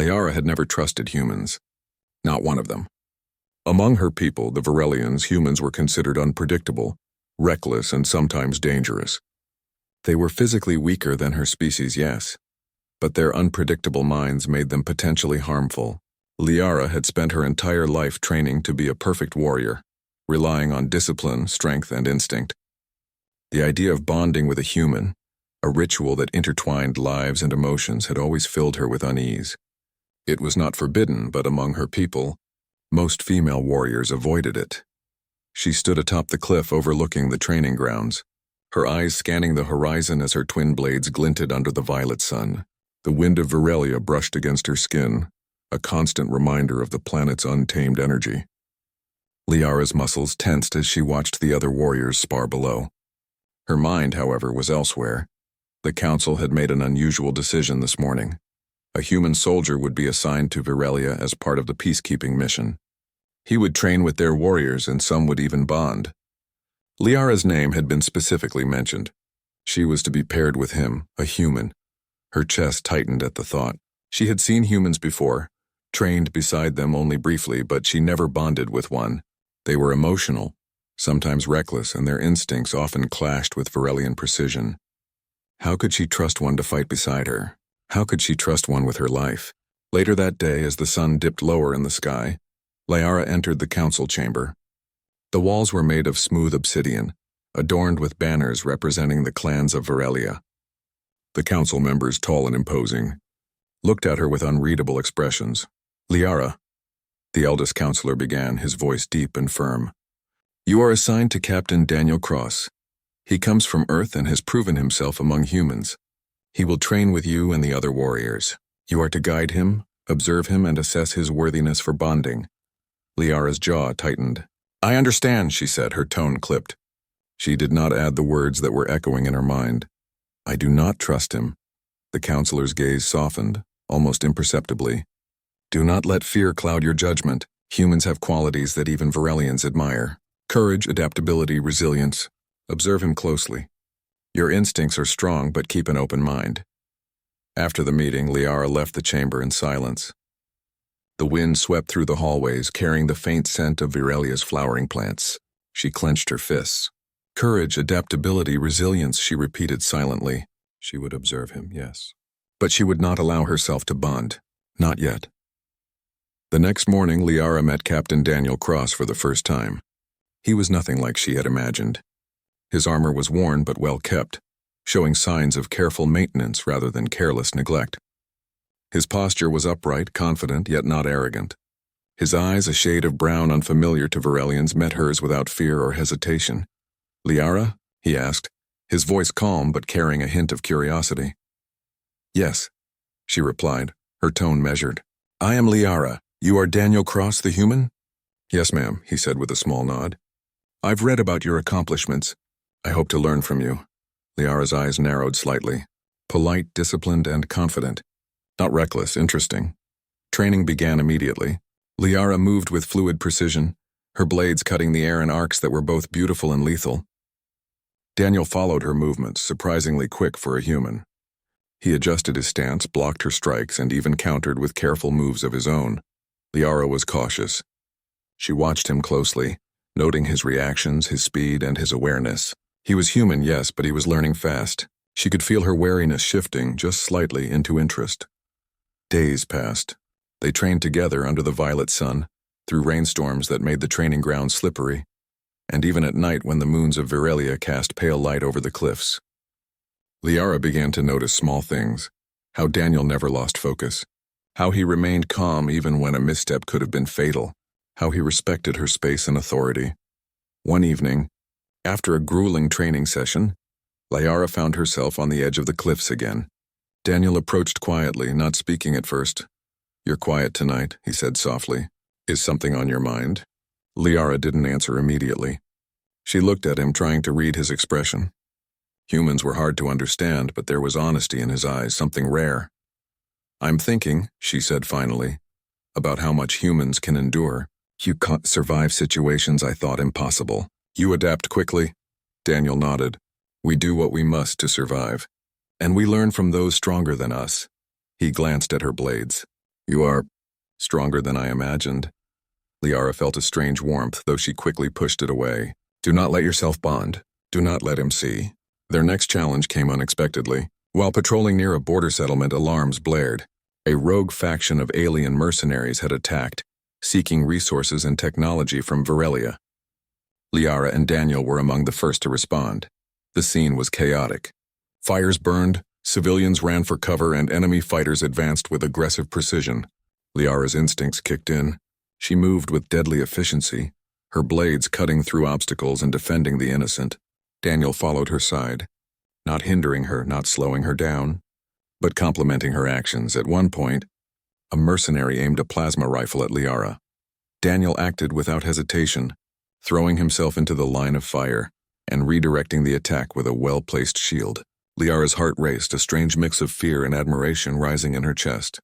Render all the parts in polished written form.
Liara had never trusted humans. Not one of them. Among her people, the Varelians, humans were considered unpredictable, reckless, and sometimes dangerous. They were physically weaker than her species, yes, but their unpredictable minds made them potentially harmful. Liara had spent her entire life training to be a perfect warrior, relying on discipline, strength, and instinct. The idea of bonding with a human, a ritual that intertwined lives and emotions, had always filled her with unease. It was not forbidden, but among her people, most female warriors avoided it. She stood atop the cliff overlooking the training grounds, her eyes scanning the horizon as her twin blades glinted under the violet sun. The wind of Virelia brushed against her skin, a constant reminder of the planet's untamed energy. Liara's muscles tensed as she watched the other warriors spar below. Her mind, however, was elsewhere. The council had made an unusual decision this morning. A human soldier would be assigned to Virelia as part of the peacekeeping mission. He would train with their warriors, and some would even bond. Liara's name had been specifically mentioned. She was to be paired with him, a human. Her chest tightened at the thought. She had seen humans before, trained beside them only briefly, but she never bonded with one. They were emotional, sometimes reckless, and their instincts often clashed with Varelian precision. How could she trust one to fight beside her? How could she trust one with her life? Later that day, as the sun dipped lower in the sky, Liara entered the council chamber. The walls were made of smooth obsidian, adorned with banners representing the clans of Virelia. The council members, tall and imposing, looked at her with unreadable expressions. "Liara," the eldest counselor began, his voice deep and firm. "You are assigned to Captain Daniel Cross. He comes from Earth and has proven himself among humans. He will train with you and the other warriors. You are to guide him, observe him, and assess his worthiness for bonding." Liara's jaw tightened. "I understand," she said, her tone clipped. She did not add the words that were echoing in her mind. "I do not trust him." The counselor's gaze softened, almost imperceptibly. "Do not let fear cloud your judgment. Humans have qualities that even Varelians admire. Courage, adaptability, resilience. Observe him closely. Your instincts are strong, but keep an open mind." After the meeting, Liara left the chamber in silence. The wind swept through the hallways, carrying the faint scent of Virelia's flowering plants. She clenched her fists. "Courage, adaptability, resilience," she repeated silently. She would observe him, yes. But she would not allow herself to bond. Not yet. The next morning, Liara met Captain Daniel Cross for the first time. He was nothing like she had imagined. His armor was worn but well kept, showing signs of careful maintenance rather than careless neglect. His posture was upright, confident, yet not arrogant. His eyes, a shade of brown unfamiliar to Varelians, met hers without fear or hesitation. "Liara?" he asked, his voice calm but carrying a hint of curiosity. "Yes," she replied, her tone measured. "I am Liara. You are Daniel Cross, the human?" "Yes, ma'am," he said with a small nod. "I've read about your accomplishments. I hope to learn from you." Liara's eyes narrowed slightly. Polite, disciplined, and confident. Not reckless, interesting. Training began immediately. Liara moved with fluid precision, her blades cutting the air in arcs that were both beautiful and lethal. Daniel followed her movements, surprisingly quick for a human. He adjusted his stance, blocked her strikes, and even countered with careful moves of his own. Liara was cautious. She watched him closely, noting his reactions, his speed, and his awareness. He was human, yes, but he was learning fast. She could feel her wariness shifting, just slightly, into interest. Days passed. They trained together under the violet sun, through rainstorms that made the training ground slippery, and even at night when the moons of Virelia cast pale light over the cliffs. Liara began to notice small things, how Daniel never lost focus, how he remained calm even when a misstep could have been fatal, how he respected her space and authority. One evening, after a grueling training session, Liara found herself on the edge of the cliffs again. Daniel approached quietly, not speaking at first. "You're quiet tonight," he said softly. "Is something on your mind?" Liara didn't answer immediately. She looked at him, trying to read his expression. Humans were hard to understand, but there was honesty in his eyes, something rare. "I'm thinking," she said finally, "about how much humans can endure. You can't survive situations I thought impossible. You adapt quickly." Daniel nodded. "We do what we must to survive. And we learn from those stronger than us." He glanced at her blades. You are stronger than I imagined. Liara felt a strange warmth, though she quickly pushed it away. Do not let yourself bond. Do not let him see. Their next challenge came unexpectedly. While patrolling near a border settlement, alarms blared. A rogue faction of alien mercenaries had attacked, seeking resources and technology from Virelia. Liara and Daniel were among the first to respond. The scene was chaotic. Fires burned, civilians ran for cover, and enemy fighters advanced with aggressive precision. Liara's instincts kicked in. She moved with deadly efficiency, her blades cutting through obstacles and defending the innocent. Daniel followed her side, not hindering her, not slowing her down, but complementing her actions. At one point, a mercenary aimed a plasma rifle at Liara. Daniel acted without hesitation, throwing himself into the line of fire and redirecting the attack with a well-placed shield. Liara's heart raced, a strange mix of fear and admiration rising in her chest.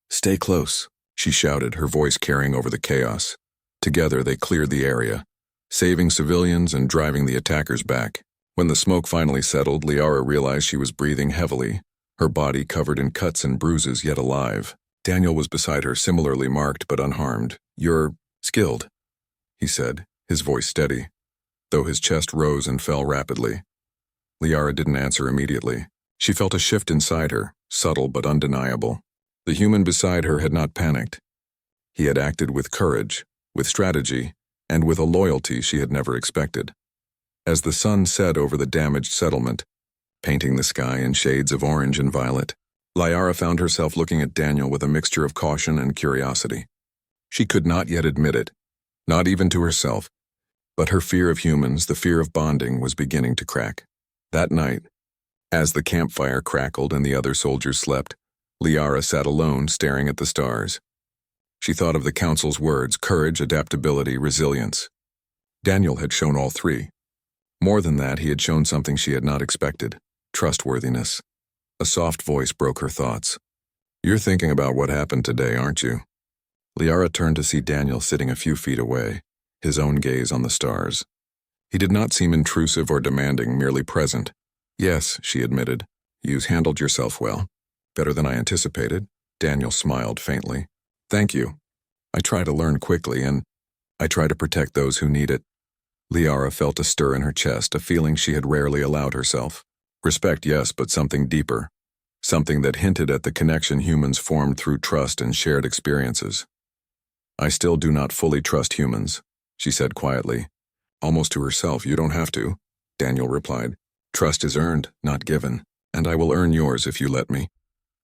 "Stay close," she shouted, her voice carrying over the chaos. Together they cleared the area, saving civilians and driving the attackers back. When the smoke finally settled, Liara realized she was breathing heavily, her body covered in cuts and bruises, yet alive. Daniel was beside her, similarly marked but unharmed. "You're skilled," he said, his voice steady, though his chest rose and fell rapidly. Liara didn't answer immediately. She felt a shift inside her, subtle but undeniable. The human beside her had not panicked. He had acted with courage, with strategy, and with a loyalty she had never expected. As the sun set over the damaged settlement, painting the sky in shades of orange and violet, Liara found herself looking at Daniel with a mixture of caution and curiosity. She could not yet admit it, not even to herself, but her fear of humans, the fear of bonding, was beginning to crack. That night, as the campfire crackled and the other soldiers slept, Liara sat alone, staring at the stars. She thought of the council's words: courage, adaptability, resilience. Daniel had shown all three. More than that, he had shown something she had not expected: trustworthiness. A soft voice broke her thoughts. "You're thinking about what happened today, aren't you?" Liara turned to see Daniel sitting a few feet away, his own gaze on the stars. He did not seem intrusive or demanding, merely present. "Yes," she admitted. "You've handled yourself well. Better than I anticipated." Daniel smiled faintly. "Thank you. I try to learn quickly, and I try to protect those who need it." Liara felt a stir in her chest, a feeling she had rarely allowed herself. Respect, yes, but something deeper. Something that hinted at the connection humans formed through trust and shared experiences. "I still do not fully trust humans," she said quietly. Almost to herself. "You don't have to," Daniel replied. "Trust is earned, not given, and I will earn yours if you let me."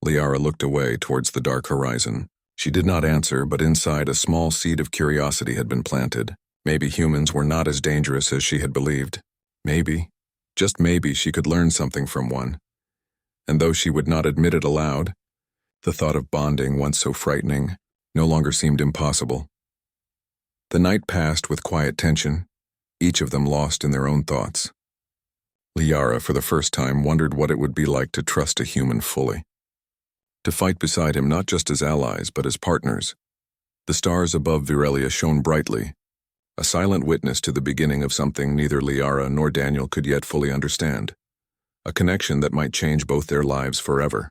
Liara looked away towards the dark horizon. She did not answer, but inside a small seed of curiosity had been planted. Maybe humans were not as dangerous as she had believed. Maybe, just maybe, she could learn something from one. And though she would not admit it aloud, the thought of bonding, once so frightening, no longer seemed impossible. The night passed with quiet tension, each of them lost in their own thoughts. Liara, for the first time, wondered what it would be like to trust a human fully. To fight beside him, not just as allies, but as partners. The stars above Virelia shone brightly, a silent witness to the beginning of something neither Liara nor Daniel could yet fully understand. A connection that might change both their lives forever.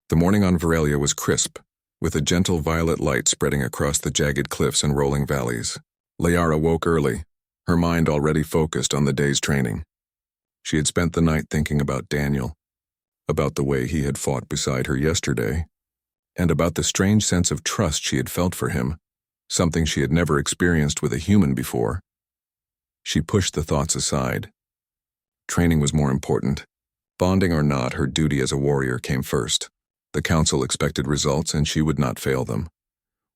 The morning on Virelia was crisp, with a gentle violet light spreading across the jagged cliffs and rolling valleys. Liara woke early, her mind already focused on the day's training. She had spent the night thinking about Daniel, about the way he had fought beside her yesterday, and about the strange sense of trust she had felt for him, something she had never experienced with a human before. She pushed the thoughts aside. Training was more important. Bonding or not, her duty as a warrior came first. The council expected results, and she would not fail them.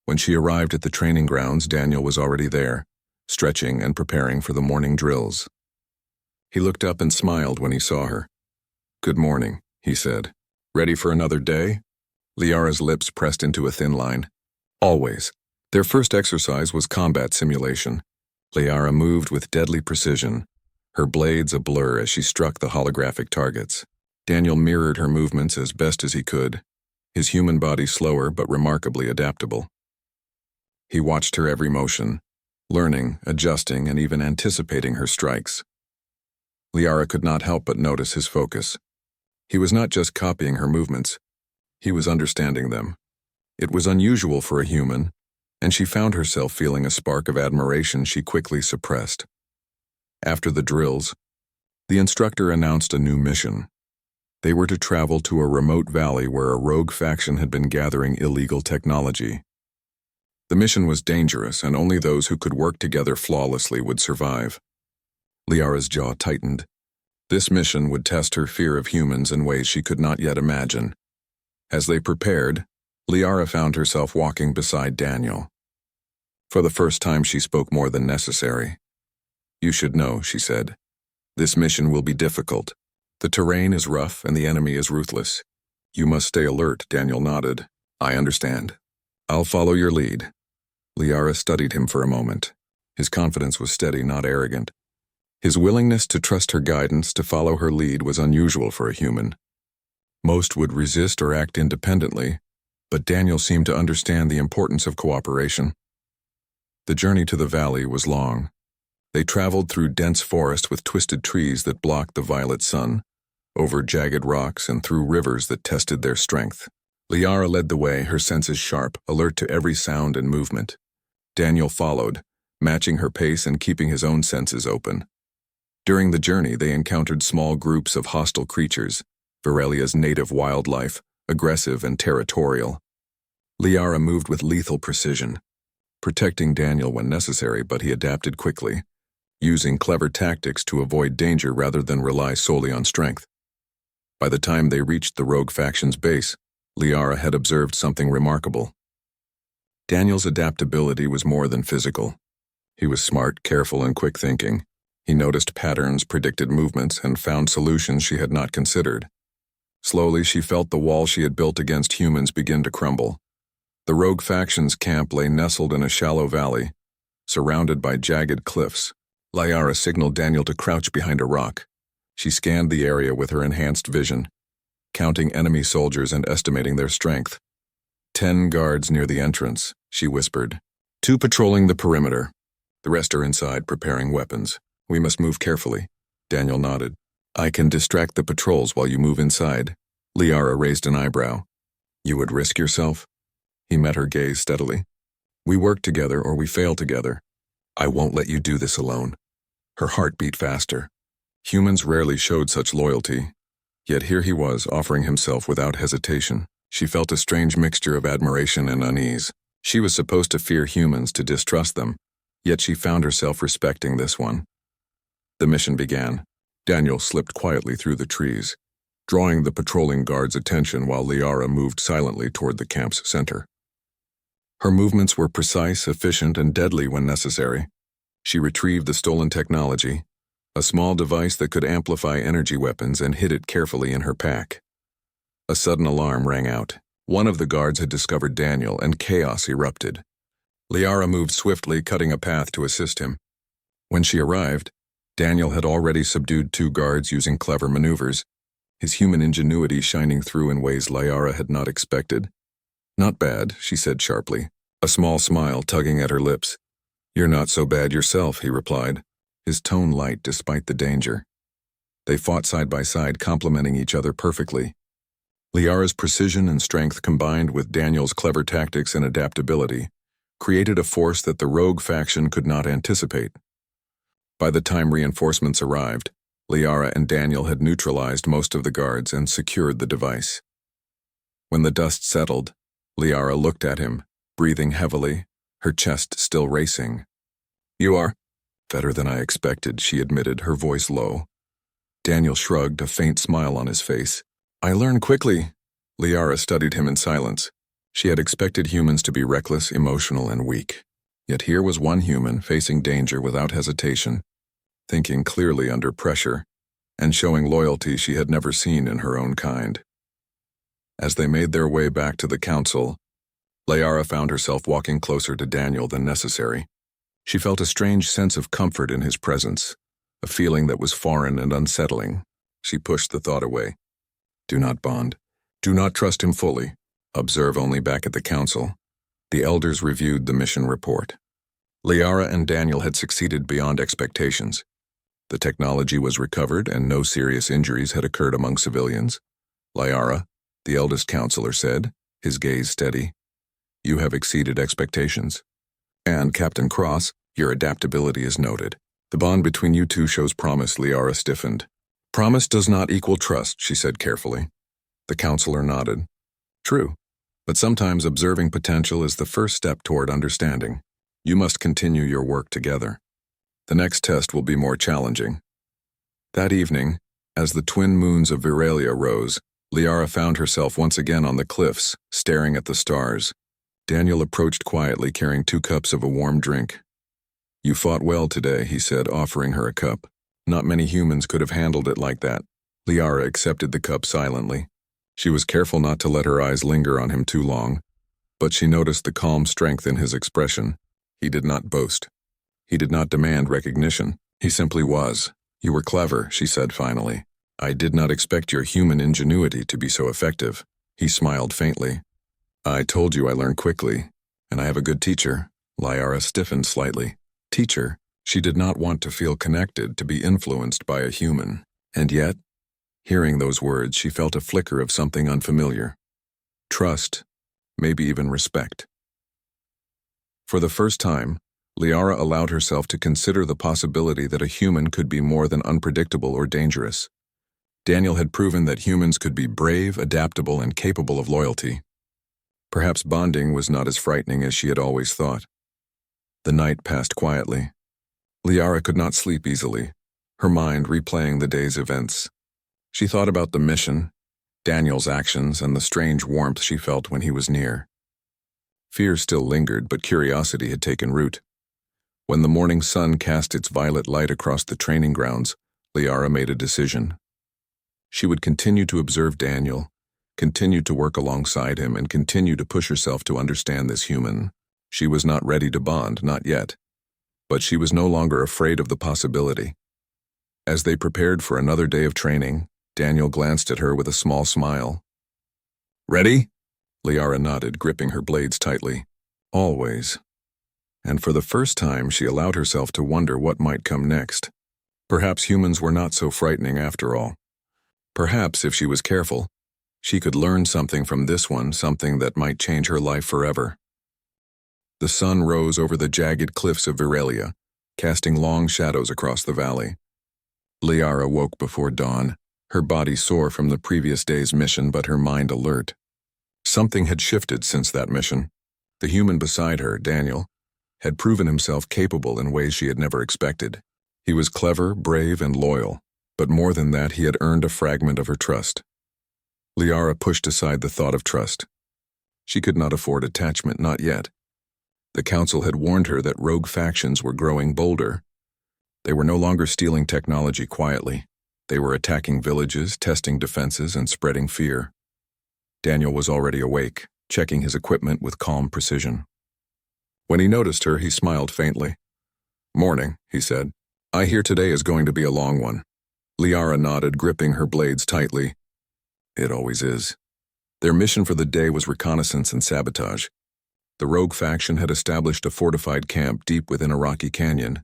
When she arrived at the training grounds, Daniel was already there, stretching and preparing for the morning drills. He looked up and smiled when he saw her. "Good morning," he said. "Ready for another day?" Liara's lips pressed into a thin line. "Always." Their first exercise was combat simulation. Liara moved with deadly precision, her blades a blur as she struck the holographic targets. Daniel mirrored her movements as best as he could, his human body slower but remarkably adaptable. He watched her every motion, learning, adjusting, and even anticipating her strikes. Liara could not help but notice his focus. He was not just copying her movements, he was understanding them, It was unusual for a human, and she found herself feeling a spark of admiration she quickly suppressed. After the drills, the instructor announced a new mission. They were to travel to a remote valley where a rogue faction had been gathering illegal technology. The mission was dangerous, and only those who could work together flawlessly would survive. Liara's jaw tightened. This mission would test her fear of humans in ways she could not yet imagine. As they prepared, Liara found herself walking beside Daniel. For the first time, she spoke more than necessary. "You should know," she said. "This mission will be difficult. The terrain is rough and the enemy is ruthless. You must stay alert." Daniel nodded. "I understand. I'll follow your lead." Liara studied him for a moment. His confidence was steady, not arrogant. His willingness to trust her guidance, to follow her lead, was unusual for a human. Most would resist or act independently, but Daniel seemed to understand the importance of cooperation. The journey to the valley was long. They traveled through dense forest with twisted trees that blocked the violet sun, over jagged rocks and through rivers that tested their strength. Liara led the way, her senses sharp, alert to every sound and movement. Daniel followed, matching her pace and keeping his own senses open. During the journey, they encountered small groups of hostile creatures, Virelia's native wildlife, aggressive and territorial. Liara moved with lethal precision, protecting Daniel when necessary, but he adapted quickly, using clever tactics to avoid danger rather than rely solely on strength. By the time they reached the rogue faction's base, Liara had observed something remarkable. Daniel's adaptability was more than physical. He was smart, careful, and quick-thinking. He noticed patterns, predicted movements, and found solutions she had not considered. Slowly, she felt the wall she had built against humans begin to crumble. The rogue faction's camp lay nestled in a shallow valley, surrounded by jagged cliffs. Liara signaled Daniel to crouch behind a rock. She scanned the area with her enhanced vision, counting enemy soldiers and estimating their strength. 10 guards near the entrance, she whispered. 2 patrolling the perimeter. The rest are inside, preparing weapons. We must move carefully. Daniel nodded. I can distract the patrols while you move inside. Liara raised an eyebrow. You would risk yourself? He met her gaze steadily. We work together or we fail together. I won't let you do this alone. Her heart beat faster. Humans rarely showed such loyalty. Yet here he was, offering himself without hesitation. She felt a strange mixture of admiration and unease. She was supposed to fear humans, to distrust them, yet she found herself respecting this one. The mission began. Daniel slipped quietly through the trees, drawing the patrolling guards' attention while Liara moved silently toward the camp's center. Her movements were precise, efficient, and deadly when necessary. She retrieved the stolen technology, a small device that could amplify energy weapons, and hid it carefully in her pack. A sudden alarm rang out. One of the guards had discovered Daniel, and chaos erupted. Liara moved swiftly, cutting a path to assist him. When she arrived, Daniel had already subdued 2 guards using clever maneuvers, his human ingenuity shining through in ways Liara had not expected. Not bad, she said sharply, a small smile tugging at her lips. You're not so bad yourself, he replied, his tone light despite the danger. They fought side by side, complementing each other perfectly. Liara's precision and strength combined with Daniel's clever tactics and adaptability created a force that the rogue faction could not anticipate. By the time reinforcements arrived, Liara and Daniel had neutralized most of the guards and secured the device. When the dust settled, Liara looked at him, breathing heavily, her chest still racing. You are better than I expected, she admitted, her voice low. Daniel shrugged, a faint smile on his face. I learn quickly. Liara studied him in silence. She had expected humans to be reckless, emotional, and weak. Yet here was one human facing danger without hesitation, thinking clearly under pressure, and showing loyalty she had never seen in her own kind. As they made their way back to the council, Liara found herself walking closer to Daniel than necessary. She felt a strange sense of comfort in his presence, a feeling that was foreign and unsettling. She pushed the thought away. Do not bond. Do not trust him fully. Observe only back at the council. The elders reviewed the mission report. Liara and Daniel had succeeded beyond expectations. The technology was recovered and no serious injuries had occurred among civilians. Liara, the eldest counselor, said, his gaze steady, You have exceeded expectations. And, Captain Cross, your adaptability is noted. The bond between you two shows promise. Liara stiffened. Promise does not equal trust, she said carefully. The counselor nodded. True, but sometimes observing potential is the first step toward understanding. You must continue your work together. The next test will be more challenging. That evening, as the twin moons of Viralia rose, Liara found herself once again on the cliffs, staring at the stars. Daniel approached quietly, carrying 2 cups of a warm drink. You fought well today, he said, offering her a cup. Not many humans could have handled it like that. Liara accepted the cup silently. She was careful not to let her eyes linger on him too long, but she noticed the calm strength in his expression. He did not boast. He did not demand recognition. He simply was. You were clever, she said finally. I did not expect your human ingenuity to be so effective. He smiled faintly. I told you I learned quickly, and I have a good teacher. Liara stiffened slightly. Teacher. She did not want to feel connected, to be influenced by a human. And yet, hearing those words, she felt a flicker of something unfamiliar. Trust, maybe even respect. For the first time, Liara allowed herself to consider the possibility that a human could be more than unpredictable or dangerous. Daniel had proven that humans could be brave, adaptable, and capable of loyalty. Perhaps bonding was not as frightening as she had always thought. The night passed quietly. Liara could not sleep easily, her mind replaying the day's events. She thought about the mission, Daniel's actions, and the strange warmth she felt when he was near. Fear still lingered, but curiosity had taken root. When the morning sun cast its violet light across the training grounds, Liara made a decision. She would continue to observe Daniel, continue to work alongside him, and continue to push herself to understand this human. She was not ready to bond, not yet. But she was no longer afraid of the possibility. As they prepared for another day of training, Daniel glanced at her with a small smile. Ready? Liara nodded, gripping her blades tightly. Always. And for the first time, she allowed herself to wonder what might come next. Perhaps humans were not so frightening after all. Perhaps, if she was careful, she could learn something from this one, something that might change her life forever. The sun rose over the jagged cliffs of Viralia, casting long shadows across the valley. Liara woke before dawn, her body sore from the previous day's mission, but her mind alert. Something had shifted since that mission. The human beside her, Daniel, had proven himself capable in ways she had never expected. He was clever, brave, and loyal, but more than that, he had earned a fragment of her trust. Liara pushed aside the thought of trust. She could not afford attachment, not yet. The council had warned her that rogue factions were growing bolder. They were no longer stealing technology quietly. They were attacking villages, testing defenses, and spreading fear. Daniel was already awake, checking his equipment with calm precision. When he noticed her, he smiled faintly. Morning, he said. I hear today is going to be a long one. Liara nodded, gripping her blades tightly. It always is. Their mission for the day was reconnaissance and sabotage. The rogue faction had established a fortified camp deep within a rocky canyon,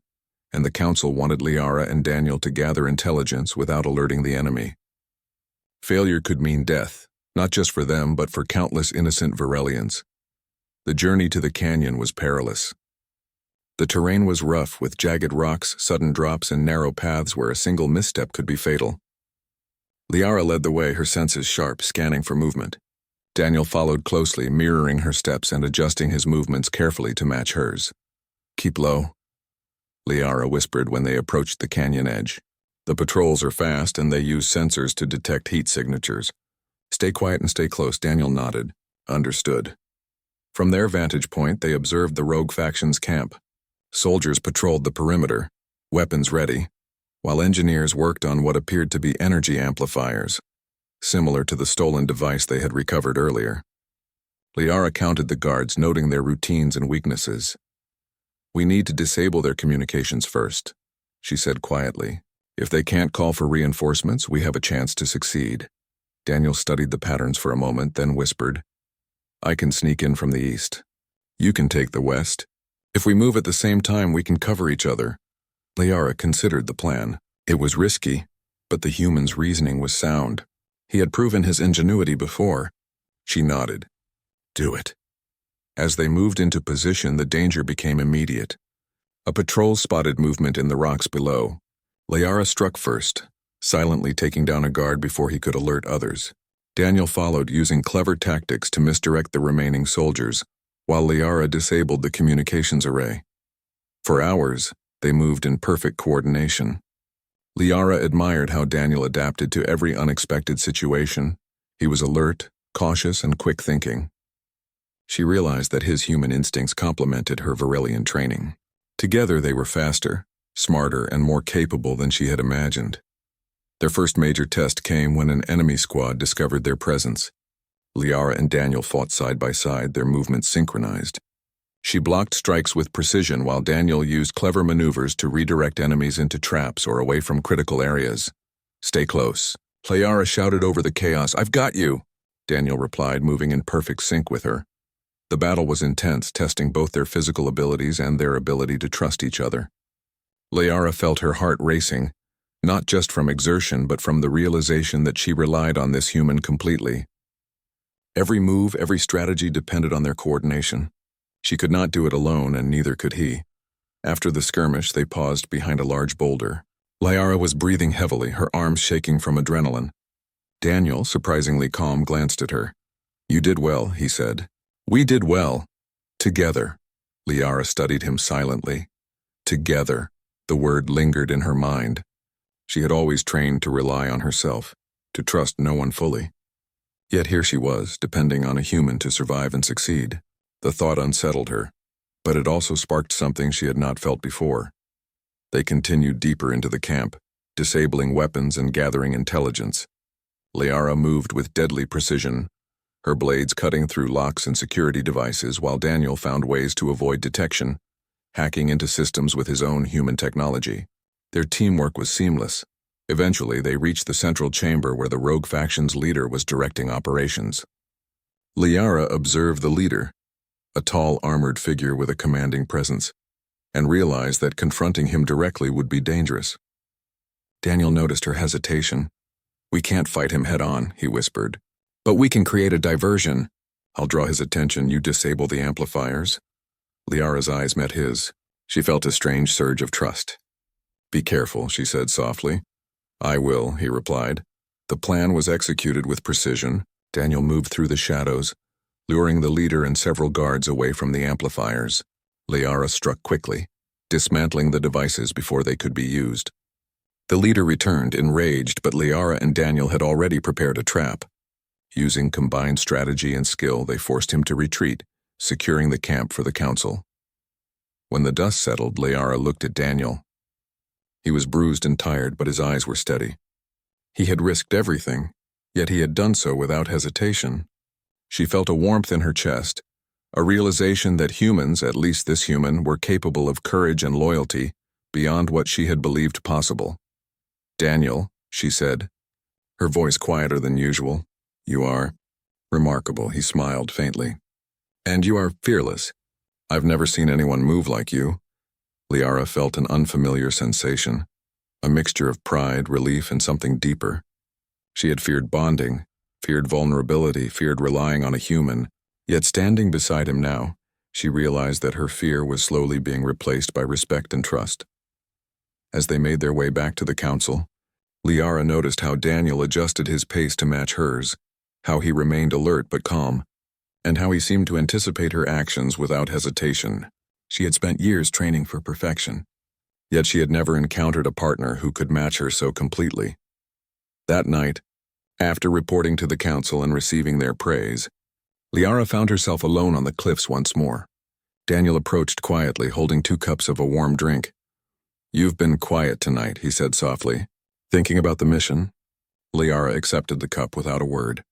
and the council wanted Liara and Daniel to gather intelligence without alerting the enemy. Failure could mean death, not just for them, but for countless innocent Virelians. The journey to the canyon was perilous. The terrain was rough, with jagged rocks, sudden drops, and narrow paths where a single misstep could be fatal. Liara led the way, her senses sharp, scanning for movement. Daniel followed closely, mirroring her steps and adjusting his movements carefully to match hers. Keep low, Liara whispered when they approached the canyon edge. The patrols are fast, and they use sensors to detect heat signatures. Stay quiet and stay close, Daniel nodded. Understood. From their vantage point, they observed the rogue faction's camp. Soldiers patrolled the perimeter, weapons ready, while engineers worked on what appeared to be energy amplifiers, similar to the stolen device they had recovered earlier. Liara counted the guards, noting their routines and weaknesses. We need to disable their communications first, she said quietly. If they can't call for reinforcements, we have a chance to succeed. Daniel studied the patterns for a moment, then whispered, I can sneak in from the east. You can take the west. If we move at the same time, we can cover each other. Liara considered the plan. It was risky, but the human's reasoning was sound. He had proven his ingenuity before. She nodded. Do it. As they moved into position, the danger became immediate. A patrol spotted movement in the rocks below. Liara struck first, silently taking down a guard before he could alert others. Daniel followed, using clever tactics to misdirect the remaining soldiers, while Liara disabled the communications array. For hours, they moved in perfect coordination. Liara admired how Daniel adapted to every unexpected situation. He was alert, cautious, and quick-thinking. She realized that his human instincts complemented her Varelian training. Together they were faster, smarter, and more capable than she had imagined. Their first major test came when an enemy squad discovered their presence. Liara and Daniel fought side by side, their movements synchronized. She blocked strikes with precision while Daniel used clever maneuvers to redirect enemies into traps or away from critical areas. "Stay close." Liara shouted over the chaos. "I've got you," Daniel replied, moving in perfect sync with her. The battle was intense, testing both their physical abilities and their ability to trust each other. Liara felt her heart racing, not just from exertion but from the realization that she relied on this human completely. Every move, every strategy depended on their coordination. She could not do it alone, and neither could he. After the skirmish, they paused behind a large boulder. Liara was breathing heavily, her arms shaking from adrenaline. Daniel, surprisingly calm, glanced at her. "You did well," he said. "We did well. Together." Liara studied him silently. Together. The word lingered in her mind. She had always trained to rely on herself, to trust no one fully. Yet here she was, depending on a human to survive and succeed. The thought unsettled her, but it also sparked something she had not felt before. They continued deeper into the camp, disabling weapons and gathering intelligence. Liara moved with deadly precision, her blades cutting through locks and security devices, while Daniel found ways to avoid detection, hacking into systems with his own human technology. Their teamwork was seamless. Eventually, they reached the central chamber where the rogue faction's leader was directing operations. Liara observed the leader, a tall, armored figure with a commanding presence, and realized that confronting him directly would be dangerous. Daniel noticed her hesitation. "We can't fight him head-on," he whispered. "But we can create a diversion. I'll draw his attention. You disable the amplifiers." Liara's eyes met his. She felt a strange surge of trust. "Be careful," she said softly. "I will," he replied. The plan was executed with precision. Daniel moved through the shadows, luring the leader and several guards away from the amplifiers. Liara struck quickly, dismantling the devices before they could be used. The leader returned, enraged, but Liara and Daniel had already prepared a trap. Using combined strategy and skill, they forced him to retreat, securing the camp for the council. When the dust settled, Liara looked at Daniel. He was bruised and tired, but his eyes were steady. He had risked everything, yet he had done so without hesitation. She felt a warmth in her chest, a realization that humans, at least this human, were capable of courage and loyalty beyond what she had believed possible. "Daniel," she said, her voice quieter than usual. "You are remarkable," he smiled faintly. "And you are fearless. I've never seen anyone move like you." Liara felt an unfamiliar sensation, a mixture of pride, relief, and something deeper. She had feared bonding, feared vulnerability, feared relying on a human, yet standing beside him now, she realized that her fear was slowly being replaced by respect and trust. As they made their way back to the council, Liara noticed how Daniel adjusted his pace to match hers, how he remained alert but calm, and how he seemed to anticipate her actions without hesitation. She had spent years training for perfection, yet she had never encountered a partner who could match her so completely. That night, after reporting to the council and receiving their praise, Liara found herself alone on the cliffs once more. Daniel approached quietly, holding 2 cups of a warm drink. "You've been quiet tonight," he said softly. "Thinking about the mission?" Liara accepted the cup without a word.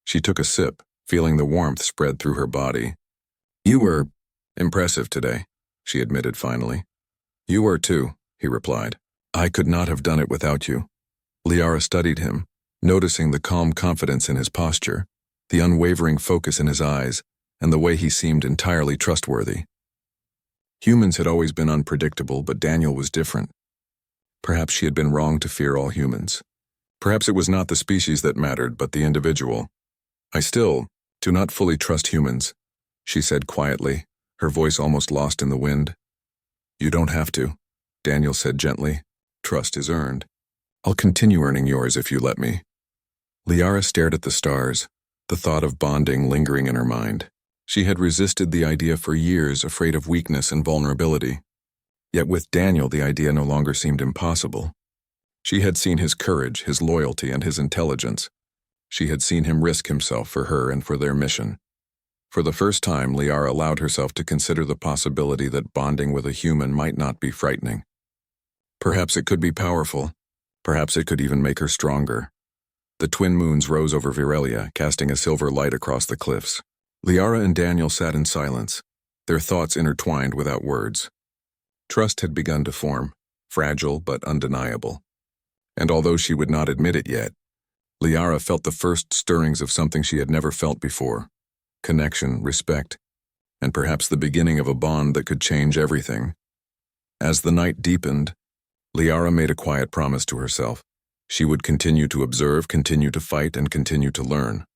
She took a sip, feeling the warmth spread through her body. "You were impressive today," she admitted finally. "You were too," he replied. "I could not have done it without you." Liara studied him, noticing the calm confidence in his posture, the unwavering focus in his eyes, and the way he seemed entirely trustworthy. Humans had always been unpredictable, but Daniel was different. Perhaps she had been wrong to fear all humans. Perhaps it was not the species that mattered, but the individual. "I still do not fully trust humans," she said quietly, her voice almost lost in the wind. You don't have to, Daniel said gently. Trust is earned. I'll continue earning yours if you let me. Liara stared at the stars, the thought of bonding lingering in her mind. She had resisted the idea for years, afraid of weakness and vulnerability. Yet with Daniel, the idea no longer seemed impossible. She had seen his courage, his loyalty, and his intelligence. She had seen him risk himself for her and for their mission. For the first time, Liara allowed herself to consider the possibility that bonding with a human might not be frightening. Perhaps it could be powerful. Perhaps it could even make her stronger. The twin moons rose over Virelia, casting a silver light across the cliffs. Liara and Daniel sat in silence, their thoughts intertwined without words. Trust had begun to form, fragile but undeniable. And although she would not admit it yet, Liara felt the first stirrings of something she had never felt before: connection, respect, and perhaps the beginning of a bond that could change everything. As the night deepened, Liara made a quiet promise to herself. She would continue to observe, continue to fight, and continue to learn.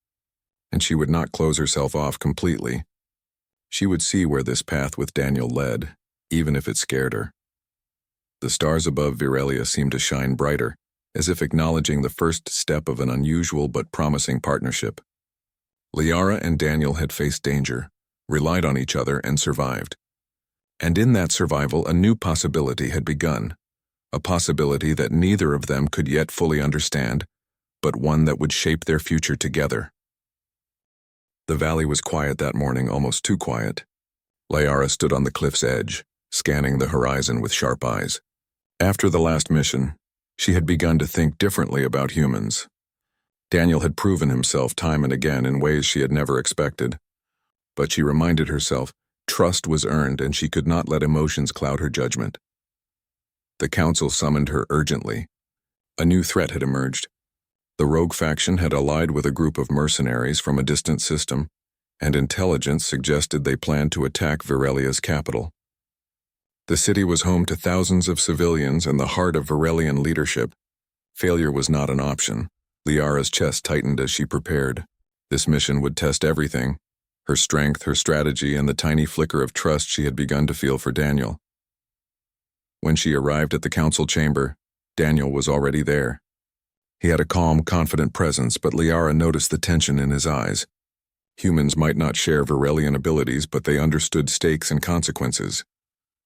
And she would not close herself off completely. She would see where this path with Daniel led, even if it scared her. The stars above Virelia seemed to shine brighter, as if acknowledging the first step of an unusual but promising partnership. Liara and Daniel had faced danger, relied on each other, and survived. And in that survival, a new possibility had begun. A possibility that neither of them could yet fully understand, but one that would shape their future together. The valley was quiet that morning, almost too quiet. Liara stood on the cliff's edge, scanning the horizon with sharp eyes. After the last mission, she had begun to think differently about humans. Daniel had proven himself time and again in ways she had never expected. But she reminded herself, trust was earned and she could not let emotions cloud her judgment. The council summoned her urgently. A new threat had emerged. The rogue faction had allied with a group of mercenaries from a distant system, and intelligence suggested they planned to attack Virelia's capital. The city was home to thousands of civilians and the heart of Virelian leadership. Failure was not an option. Liara's chest tightened as she prepared. This mission would test everything: her strength, her strategy, and the tiny flicker of trust she had begun to feel for Daniel. When she arrived at the council chamber, Daniel was already there. He had a calm, confident presence, but Liara noticed the tension in his eyes. Humans might not share Virelian abilities, but they understood stakes and consequences.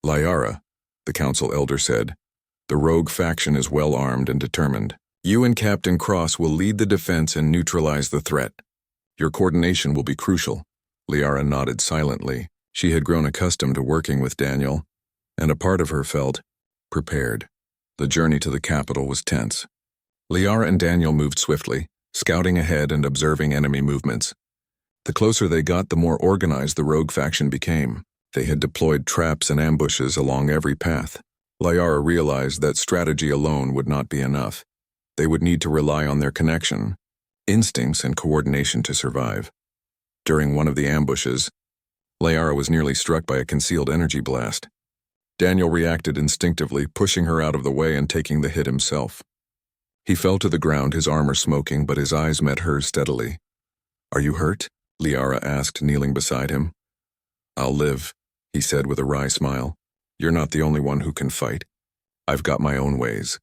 Liara, the council elder said, the rogue faction is well armed and determined. You and Captain Cross will lead the defense and neutralize the threat. Your coordination will be crucial. Liara nodded silently. She had grown accustomed to working with Daniel, and a part of her felt prepared. The journey to the capital was tense. Liara and Daniel moved swiftly, scouting ahead and observing enemy movements. The closer they got, the more organized the rogue faction became. They had deployed traps and ambushes along every path. Liara realized that strategy alone would not be enough. They would need to rely on their connection, instincts, and coordination to survive. During one of the ambushes, Liara was nearly struck by a concealed energy blast. Daniel reacted instinctively, pushing her out of the way and taking the hit himself. He fell to the ground, his armor smoking, but his eyes met hers steadily. Are you hurt? Liara asked, kneeling beside him. I'll live, he said with a wry smile. You're not the only one who can fight. I've got my own ways.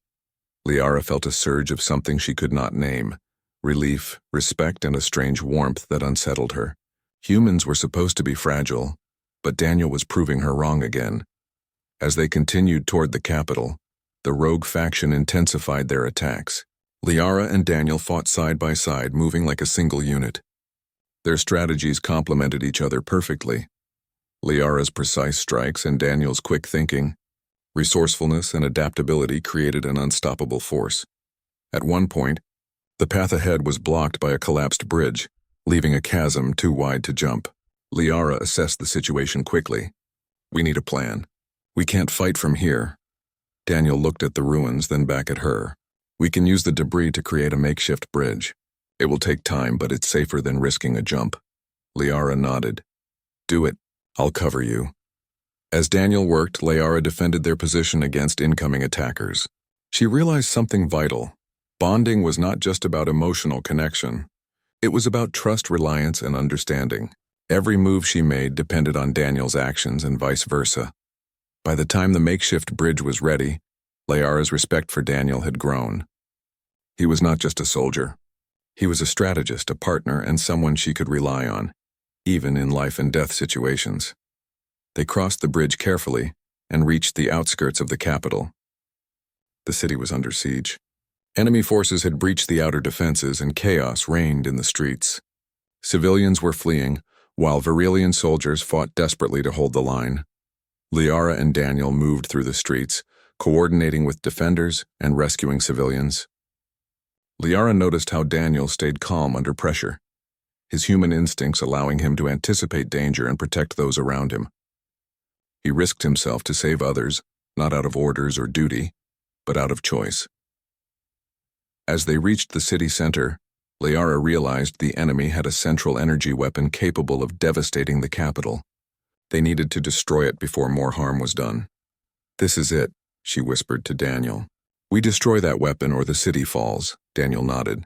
Liara felt a surge of something she could not name: relief, respect, and a strange warmth that unsettled her. Humans were supposed to be fragile, but Daniel was proving her wrong again. As they continued toward the capital, the rogue faction intensified their attacks. Liara and Daniel fought side by side, moving like a single unit. Their strategies complemented each other perfectly. Liara's precise strikes and Daniel's quick thinking, resourcefulness, and adaptability created an unstoppable force. At one point, the path ahead was blocked by a collapsed bridge, leaving a chasm too wide to jump. Liara assessed the situation quickly. We need a plan. We can't fight from here. Daniel looked at the ruins, then back at her. We can use the debris to create a makeshift bridge. It will take time, but it's safer than risking a jump. Liara nodded. Do it. I'll cover you. As Daniel worked, Liara defended their position against incoming attackers. She realized something vital. Bonding was not just about emotional connection. It was about trust, reliance, and understanding. Every move she made depended on Daniel's actions and vice versa. By the time the makeshift bridge was ready, Liara's respect for Daniel had grown. He was not just a soldier. He was a strategist, a partner, and someone she could rely on, even in life-and-death situations. They crossed the bridge carefully and reached the outskirts of the capital. The city was under siege. Enemy forces had breached the outer defenses and chaos reigned in the streets. Civilians were fleeing, while Virelian soldiers fought desperately to hold the line. Liara and Daniel moved through the streets, coordinating with defenders and rescuing civilians. Liara noticed how Daniel stayed calm under pressure, his human instincts allowing him to anticipate danger and protect those around him. He risked himself to save others, not out of orders or duty, but out of choice. As they reached the city center, Liara realized the enemy had a central energy weapon capable of devastating the capital. They needed to destroy it before more harm was done. "This is it," she whispered to Daniel. "We destroy that weapon or the city falls," Daniel nodded.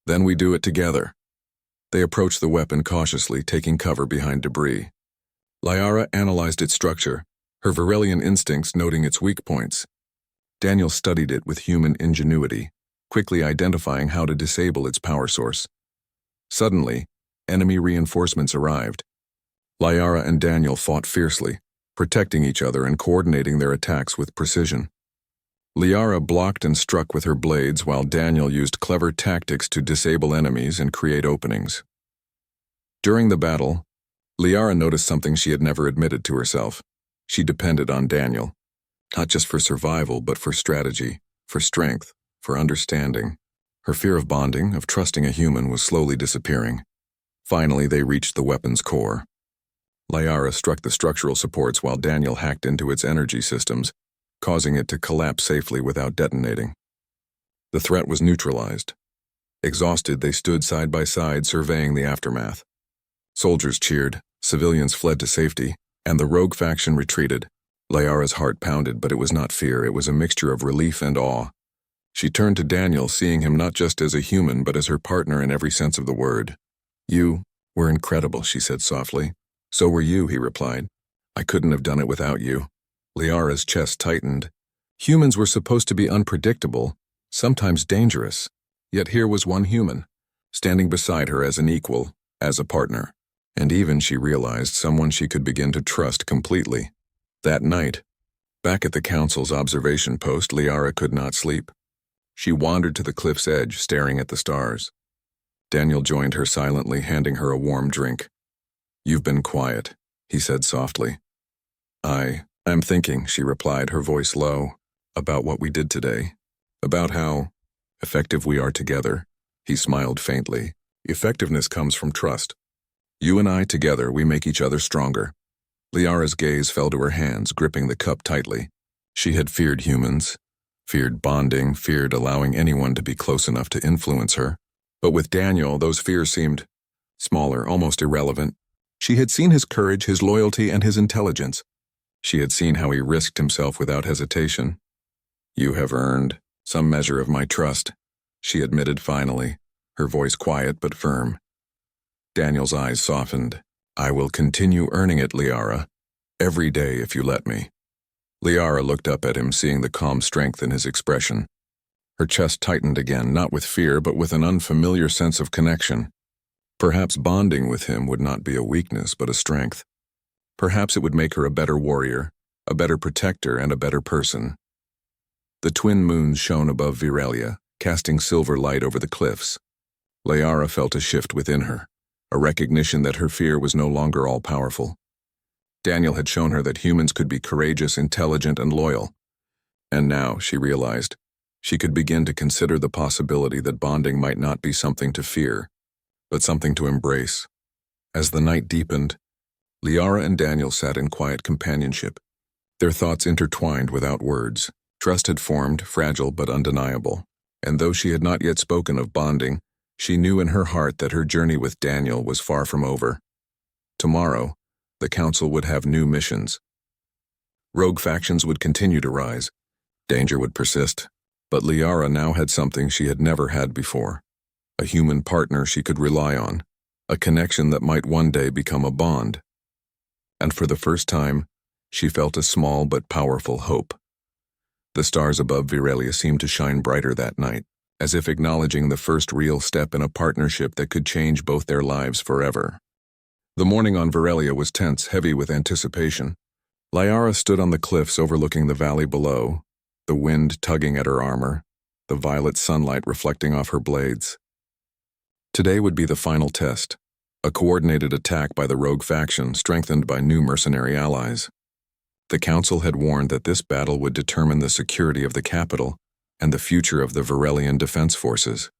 "Then we do it together." They approached the weapon cautiously, taking cover behind debris. Liara analyzed its structure, her Virelian instincts noting its weak points. Daniel studied it with human ingenuity, quickly identifying how to disable its power source. Suddenly, enemy reinforcements arrived. Liara and Daniel fought fiercely, protecting each other and coordinating their attacks with precision. Liara blocked and struck with her blades while Daniel used clever tactics to disable enemies and create openings. During the battle, Liara noticed something she had never admitted to herself. She depended on Daniel, not just for survival but for strategy, for strength, for understanding. Her fear of bonding, of trusting a human, was slowly disappearing. Finally, they reached the weapon's core. Liara struck the structural supports while Daniel hacked into its energy systems, causing it to collapse safely without detonating. The threat was neutralized. Exhausted, they stood side by side, surveying the aftermath. Soldiers cheered, civilians fled to safety, and the rogue faction retreated. Liara's heart pounded, but it was not fear, it was a mixture of relief and awe. She turned to Daniel, seeing him not just as a human, but as her partner in every sense of the word. "You were incredible," she said softly. "So were you," he replied. "I couldn't have done it without you." Liara's chest tightened. Humans were supposed to be unpredictable, sometimes dangerous. Yet here was one human, standing beside her as an equal, as a partner. And even, she realized, someone she could begin to trust completely. That night, back at the council's observation post, Liara could not sleep. She wandered to the cliff's edge, staring at the stars. Daniel joined her silently, handing her a warm drink. "You've been quiet," he said softly. I'm thinking," she replied, her voice low, "about what we did today. About how effective we are together." He smiled faintly. "Effectiveness comes from trust. You and I together, we make each other stronger." Liara's gaze fell to her hands, gripping the cup tightly. She had feared humans, feared bonding, feared allowing anyone to be close enough to influence her. But with Daniel, those fears seemed smaller, almost irrelevant. She had seen his courage, his loyalty, and his intelligence. She had seen how he risked himself without hesitation. "You have earned some measure of my trust," she admitted finally, her voice quiet but firm. Daniel's eyes softened. "I will continue earning it, Liara. Every day if you let me." Liara looked up at him, seeing the calm strength in his expression. Her chest tightened again, not with fear, but with an unfamiliar sense of connection. Perhaps bonding with him would not be a weakness, but a strength. Perhaps it would make her a better warrior, a better protector, and a better person. The twin moons shone above Virelia, casting silver light over the cliffs. Liara felt a shift within her, a recognition that her fear was no longer all-powerful. Daniel had shown her that humans could be courageous, intelligent, and loyal. And now, she realized, she could begin to consider the possibility that bonding might not be something to fear, but something to embrace. As the night deepened, Liara and Daniel sat in quiet companionship, their thoughts intertwined without words. Trust had formed, fragile but undeniable, and though she had not yet spoken of bonding, she knew in her heart that her journey with Daniel was far from over. Tomorrow, the council would have new missions. Rogue factions would continue to rise. Danger would persist, but Liara now had something she had never had before, a human partner she could rely on, a connection that might one day become a bond. And for the first time, she felt a small but powerful hope. The stars above Virelia seemed to shine brighter that night, as if acknowledging the first real step in a partnership that could change both their lives forever. The morning on Virelia was tense, heavy with anticipation. Liara stood on the cliffs overlooking the valley below, the wind tugging at her armor, the violet sunlight reflecting off her blades. Today would be the final test, a coordinated attack by the rogue faction strengthened by new mercenary allies. The council had warned that this battle would determine the security of the capital and the future of the Virelian defense forces.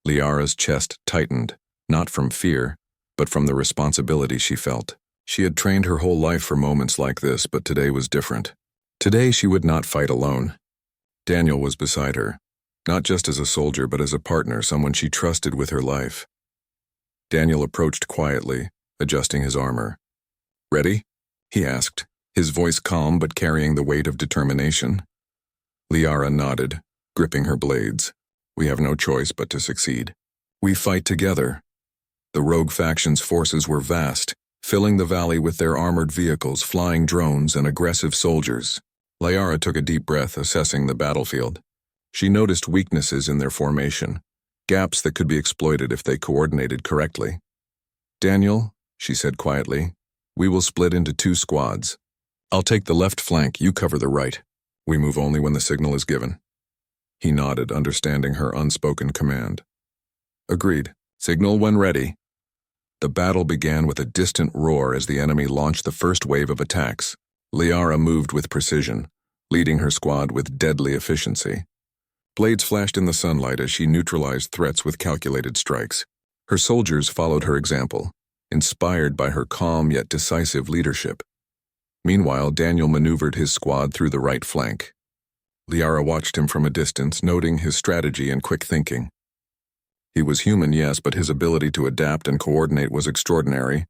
Liara's chest tightened, not from fear, but from the responsibility she felt. She had trained her whole life for moments like this, but today was different. Today she would not fight alone. Daniel was beside her, not just as a soldier but as a partner, someone she trusted with her life. Daniel approached quietly, adjusting his armor. "Ready?" he asked, his voice calm but carrying the weight of determination. Liara nodded, gripping her blades. "We have no choice but to succeed. We fight together." The rogue faction's forces were vast, filling the valley with their armored vehicles, flying drones, and aggressive soldiers. Liara took a deep breath, assessing the battlefield. She noticed weaknesses in their formation, gaps that could be exploited if they coordinated correctly. "Daniel," she said quietly, "we will split into 2 squads. I'll take the left flank, you cover the right. We move only when the signal is given." He nodded, understanding her unspoken command. "Agreed. Signal when ready." The battle began with a distant roar as the enemy launched the first wave of attacks. Liara moved with precision, leading her squad with deadly efficiency. Blades flashed in the sunlight as she neutralized threats with calculated strikes. Her soldiers followed her example, inspired by her calm yet decisive leadership. Meanwhile, Daniel maneuvered his squad through the right flank. Liara watched him from a distance, noting his strategy and quick thinking. He was human, yes, but his ability to adapt and coordinate was extraordinary.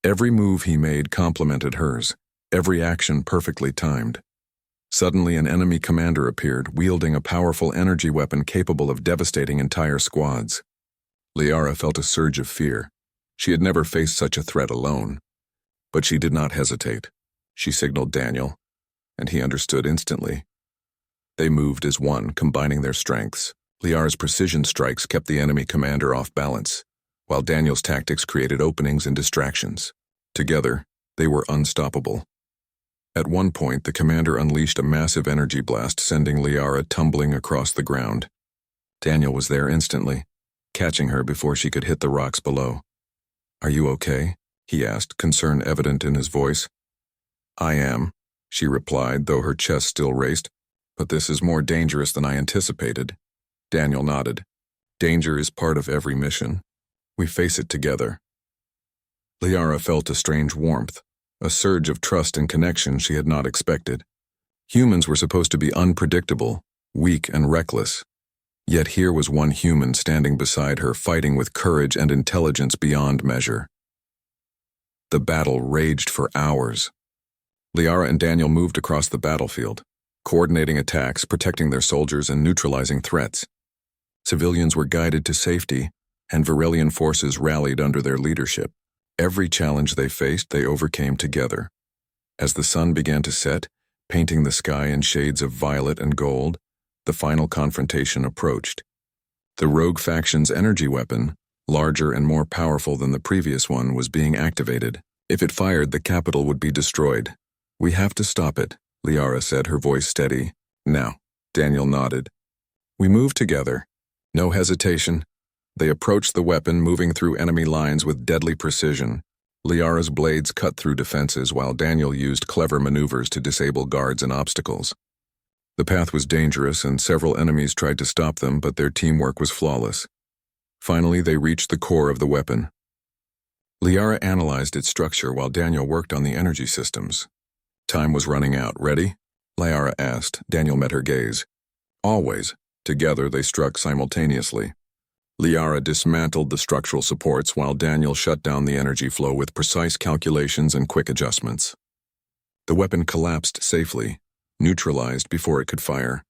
Every move he made complemented hers, every action perfectly timed. Suddenly, an enemy commander appeared, wielding a powerful energy weapon capable of devastating entire squads. Liara felt a surge of fear. She had never faced such a threat alone. But she did not hesitate. She signaled Daniel, and he understood instantly. They moved as one, combining their strengths. Liara's precision strikes kept the enemy commander off balance, while Daniel's tactics created openings and distractions. Together, they were unstoppable. At one point, the commander unleashed a massive energy blast, sending Liara tumbling across the ground. Daniel was there instantly, catching her before she could hit the rocks below. "Are you okay?" he asked, concern evident in his voice. "I am," she replied, though her chest still raced. "But this is more dangerous than I anticipated." Daniel nodded. "Danger is part of every mission. We face it together." Liara felt a strange warmth, a surge of trust and connection she had not expected. Humans were supposed to be unpredictable, weak and reckless. Yet here was one human standing beside her, fighting with courage and intelligence beyond measure. The battle raged for hours. Liara and Daniel moved across the battlefield, coordinating attacks, protecting their soldiers, and neutralizing threats. Civilians were guided to safety, and Virelian forces rallied under their leadership. Every challenge they faced, they overcame together. As the sun began to set, painting the sky in shades of violet and gold, the final confrontation approached. The rogue faction's energy weapon, larger and more powerful than the previous one, was being activated. If it fired, the capital would be destroyed. "We have to stop it," Liara said, her voice steady. "Now." Daniel nodded. "We moved together. No hesitation." They approached the weapon, moving through enemy lines with deadly precision. Liara's blades cut through defenses, while Daniel used clever maneuvers to disable guards and obstacles. The path was dangerous, and several enemies tried to stop them, but their teamwork was flawless. Finally, they reached the core of the weapon. Liara analyzed its structure while Daniel worked on the energy systems. Time was running out. "Ready?" Liara asked. Daniel met her gaze. "Always." Together, they struck simultaneously. Liara dismantled the structural supports while Daniel shut down the energy flow with precise calculations and quick adjustments. The weapon collapsed safely, neutralized before it could fire.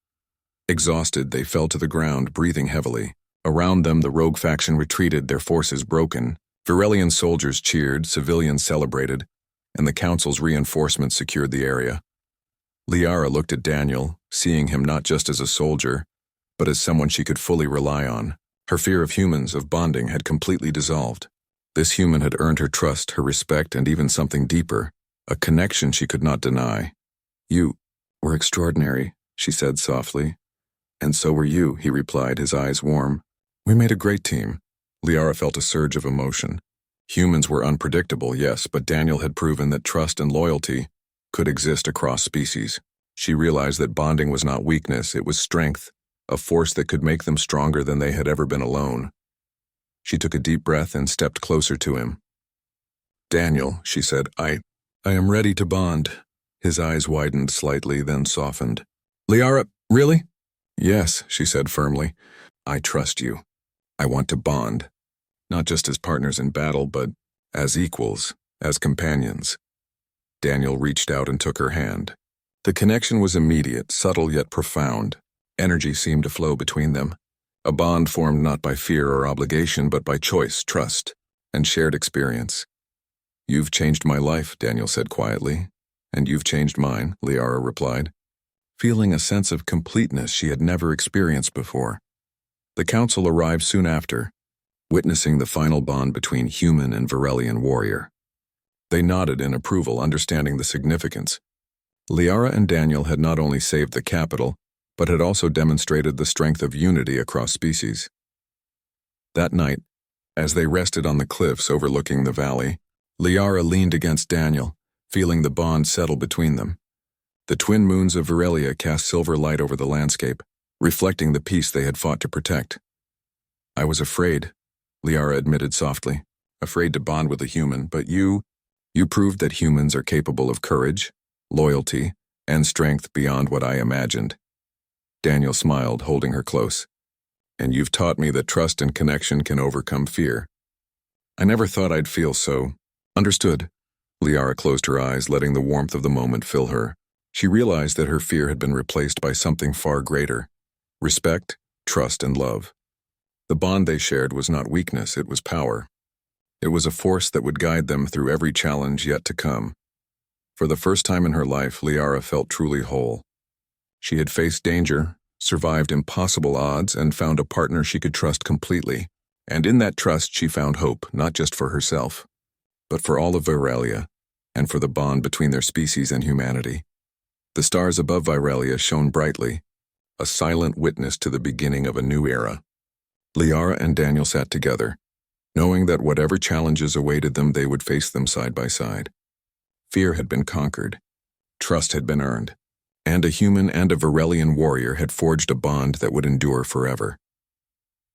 Exhausted, they fell to the ground, breathing heavily. Around them, the rogue faction retreated, their forces broken, Virelian soldiers cheered, civilians celebrated, and the council's reinforcements secured the area. Liara looked at Daniel, seeing him not just as a soldier, but as someone she could fully rely on. Her fear of humans, of bonding, had completely dissolved. This human had earned her trust, her respect, and even something deeper, a connection she could not deny. "You were extraordinary," she said softly. "And so were you," he replied, his eyes warm. "We made a great team." Liara felt a surge of emotion. Humans were unpredictable, yes, but Daniel had proven that trust and loyalty could exist across species. She realized that bonding was not weakness, it was strength, a force that could make them stronger than they had ever been alone. She took a deep breath and stepped closer to him. "Daniel," she said, I am ready to bond." His eyes widened slightly, then softened. "Liara, really?" "Yes," she said firmly. "I trust you. I want to bond. Not just as partners in battle, but as equals, as companions." Daniel reached out and took her hand. The connection was immediate, subtle yet profound. Energy seemed to flow between them. A bond formed not by fear or obligation, but by choice, trust, and shared experience. "You've changed my life," Daniel said quietly. "And you've changed mine," Liara replied, feeling a sense of completeness she had never experienced before. The council arrived soon after, witnessing the final bond between human and Virelian warrior. They nodded in approval, understanding the significance. Liara and Daniel had not only saved the capital, but had also demonstrated the strength of unity across species. That night, as they rested on the cliffs overlooking the valley, Liara leaned against Daniel, feeling the bond settle between them. The twin moons of Virelia cast silver light over the landscape, reflecting the peace they had fought to protect. "I was afraid," Liara admitted softly, "afraid to bond with a human, but you proved that humans are capable of courage, loyalty, and strength beyond what I imagined." Daniel smiled, holding her close. "And you've taught me that trust and connection can overcome fear. I never thought I'd feel so." "Understood." Liara closed her eyes, letting the warmth of the moment fill her. She realized that her fear had been replaced by something far greater: respect, trust, and love. The bond they shared was not weakness, it was power. It was a force that would guide them through every challenge yet to come. For the first time in her life, Liara felt truly whole. She had faced danger, survived impossible odds, and found a partner she could trust completely. And in that trust she found hope, not just for herself, but for all of Virelia, and for the bond between their species and humanity. The stars above Virelia shone brightly, a silent witness to the beginning of a new era. Liara and Daniel sat together, knowing that whatever challenges awaited them, they would face them side by side. Fear had been conquered, trust had been earned, and a human and a Virelian warrior had forged a bond that would endure forever.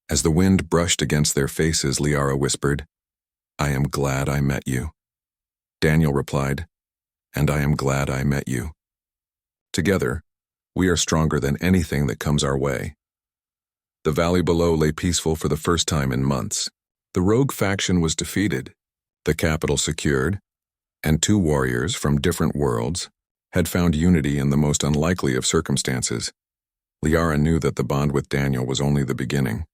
As the wind brushed against their faces, Liara whispered, "I am glad I met you." Daniel replied, "And I am glad I met you." Together, we are stronger than anything that comes our way. The valley below lay peaceful for the first time in months. The rogue faction was defeated, the capital secured, and two warriors from different worlds had found unity in the most unlikely of circumstances. Liara knew that the bond with Daniel was only the beginning.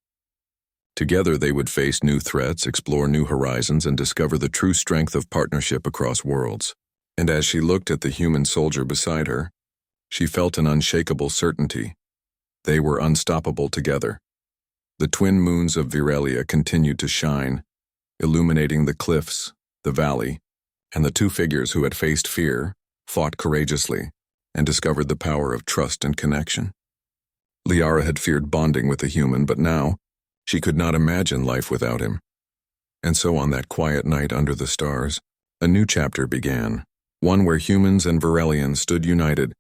Together they would face new threats, explore new horizons, and discover the true strength of partnership across worlds. And as she looked at the human soldier beside her, she felt an unshakable certainty. They were unstoppable together. The twin moons of Virelia continued to shine, illuminating the cliffs, the valley, and the two figures who had faced fear, fought courageously, and discovered the power of trust and connection. Liara had feared bonding with a human, but now she could not imagine life without him. And so on that quiet night under the stars, a new chapter began, one where humans and Virelians stood united,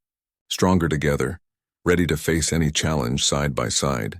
stronger together, ready to face any challenge side by side.